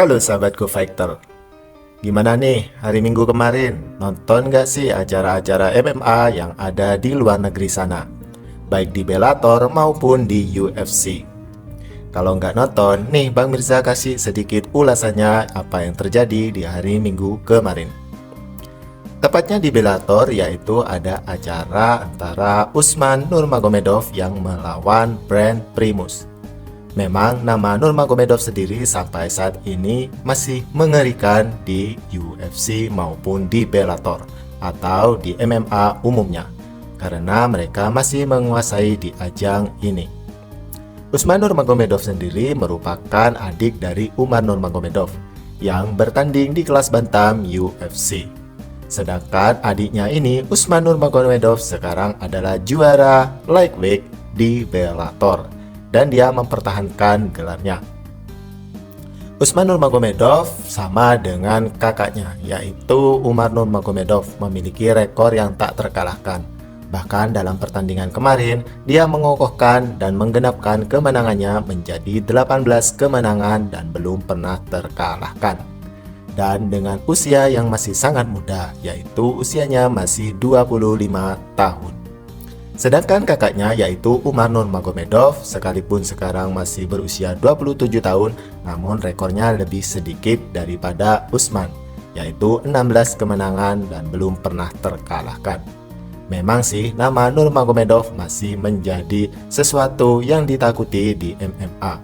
Halo sahabatku fighter, gimana nih hari Minggu kemarin? Nonton gak sih acara-acara MMA yang ada di luar negeri sana? Baik di Bellator maupun di UFC. Kalau nggak nonton, nih Bang Mirza kasih sedikit ulasannya apa yang terjadi di hari Minggu kemarin. Tepatnya di Bellator, yaitu ada acara antara Usman Nurmagomedov yang melawan Brent Primus. Memang nama Nurmagomedov sendiri sampai saat ini masih mengerikan di UFC maupun di Bellator atau di MMA umumnya, karena mereka masih menguasai di ajang ini. Usman Nurmagomedov sendiri merupakan adik dari Umar Nurmagomedov yang bertanding di kelas bantam UFC. Sedangkan adiknya ini, Usman Nurmagomedov, sekarang adalah juara lightweight di Bellator dan dia mempertahankan gelarnya. Usman Nurmagomedov sama dengan kakaknya, yaitu Umar Nurmagomedov, memiliki rekor yang tak terkalahkan. Bahkan dalam pertandingan kemarin, dia mengokohkan dan menggenapkan kemenangannya menjadi 18 kemenangan dan belum pernah terkalahkan. Dan dengan usia yang masih sangat muda, yaitu usianya masih 25 tahun. Sedangkan kakaknya yaitu Umar Nurmagomedov, sekalipun sekarang masih berusia 27 tahun, namun rekornya lebih sedikit daripada Usman, yaitu 16 kemenangan dan belum pernah terkalahkan. Memang sih nama Nurmagomedov masih menjadi sesuatu yang ditakuti di MMA.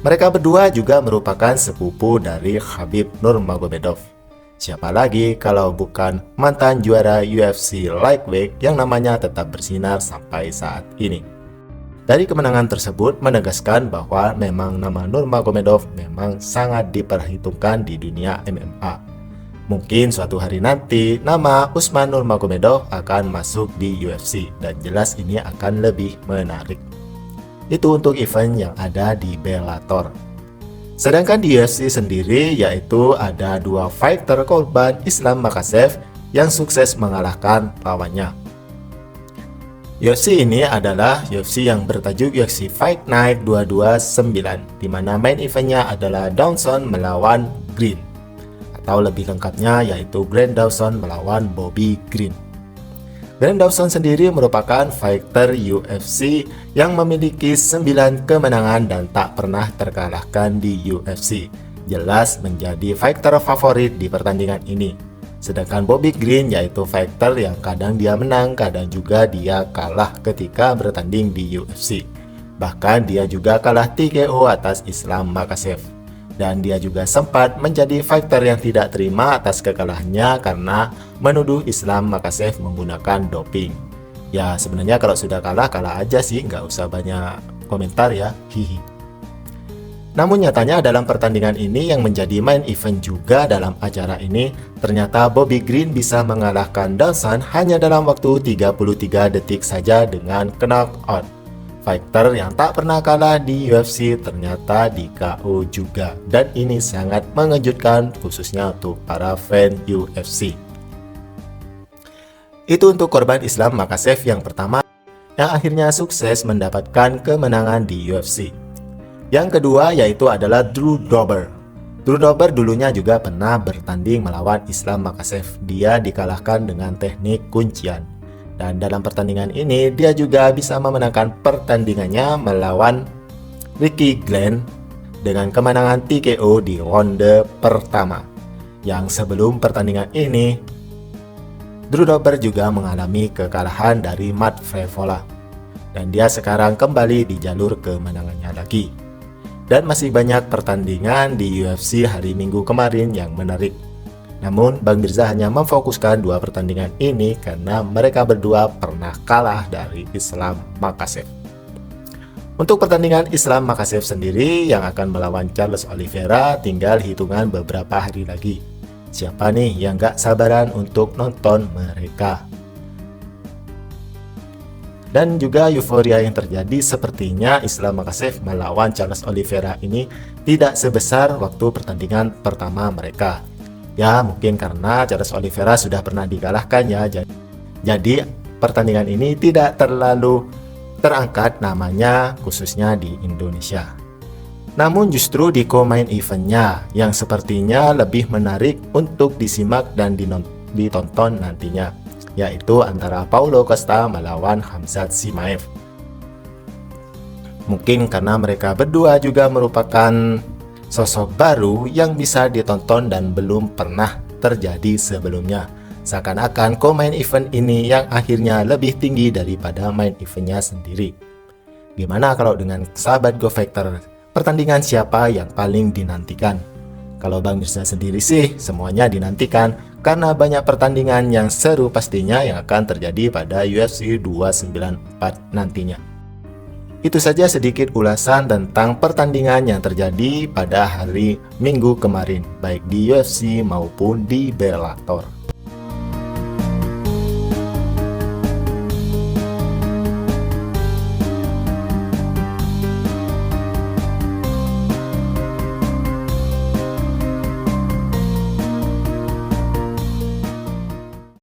Mereka berdua juga merupakan sepupu dari Khabib Nurmagomedov. Siapa lagi kalau bukan mantan juara UFC lightweight yang namanya tetap bersinar sampai saat ini. Dari kemenangan tersebut menegaskan bahwa memang nama Nurmagomedov memang sangat diperhitungkan di dunia MMA. Mungkin suatu hari nanti nama Usman Nurmagomedov akan masuk di UFC dan jelas ini akan lebih menarik. Itu untuk event yang ada di Bellator. Sedangkan di UFC sendiri, yaitu ada dua fighter korban Islam Makhachev yang sukses mengalahkan lawannya. UFC ini adalah UFC yang bertajuk UFC Fight Night 229, di mana main eventnya adalah Dawson melawan Green, atau lebih lengkapnya yaitu Glenn Dawson melawan Bobby Green. Glenn Dawson sendiri merupakan fighter UFC yang memiliki 9 kemenangan dan tak pernah terkalahkan di UFC. Jelas menjadi fighter favorit di pertandingan ini. Sedangkan Bobby Green yaitu fighter yang kadang dia menang, kadang juga dia kalah ketika bertanding di UFC. Bahkan dia juga kalah TKO atas Islam Makhachev. Dan dia juga sempat menjadi fighter yang tidak terima atas kekalahannya karena menuduh Islam Makhachev menggunakan doping. Ya sebenarnya kalau sudah kalah, kalah aja sih, nggak usah banyak komentar ya, hihi. Namun nyatanya dalam pertandingan ini yang menjadi main event juga dalam acara ini, ternyata Bobby Green bisa mengalahkan Dawson hanya dalam waktu 33 detik saja dengan knockout. Fighter yang tak pernah kalah di UFC ternyata di KO juga, dan ini sangat mengejutkan khususnya untuk para fan UFC. Itu untuk korban Islam Makhachev yang pertama yang akhirnya sukses mendapatkan kemenangan di UFC. Yang kedua yaitu adalah Drew Dober. Drew Dober dulunya juga pernah bertanding melawan Islam Makhachev. Dia dikalahkan dengan teknik kuncian. Dan dalam pertandingan ini dia juga bisa memenangkan pertandingannya melawan Ricky Glenn dengan kemenangan TKO di ronde pertama. Yang sebelum pertandingan ini, Drew Dober juga mengalami kekalahan dari Matt Frevola. Dan dia sekarang kembali di jalur kemenangannya lagi. Dan masih banyak pertandingan di UFC hari Minggu kemarin yang menarik. Namun, Bang Mirza hanya memfokuskan dua pertandingan ini karena mereka berdua pernah kalah dari Islam Makhachev. Untuk pertandingan Islam Makhachev sendiri yang akan melawan Charles Oliveira tinggal hitungan beberapa hari lagi. Siapa nih yang gak sabaran untuk nonton mereka? Dan juga euforia yang terjadi sepertinya Islam Makhachev melawan Charles Oliveira ini tidak sebesar waktu pertandingan pertama mereka. Ya mungkin karena Charles Oliveira sudah pernah dikalahkan ya, jadi pertandingan ini tidak terlalu terangkat namanya khususnya di Indonesia. Namun justru di co-main eventnya yang sepertinya lebih menarik untuk disimak dan ditonton nantinya, yaitu antara Paulo Costa melawan Khamzat Chimaev. Mungkin karena mereka berdua juga merupakan sosok baru yang bisa ditonton dan belum pernah terjadi sebelumnya. Seakan-akan co-main event ini yang akhirnya lebih tinggi daripada main eventnya sendiri. Gimana kalau dengan sahabat Go Factor, pertandingan siapa yang paling dinantikan? Kalau Bang Mirza sendiri sih, semuanya dinantikan karena banyak pertandingan yang seru pastinya yang akan terjadi pada UFC 294 nantinya. Itu saja sedikit ulasan tentang pertandingan yang terjadi pada hari Minggu kemarin, baik di UFC maupun di Bellator.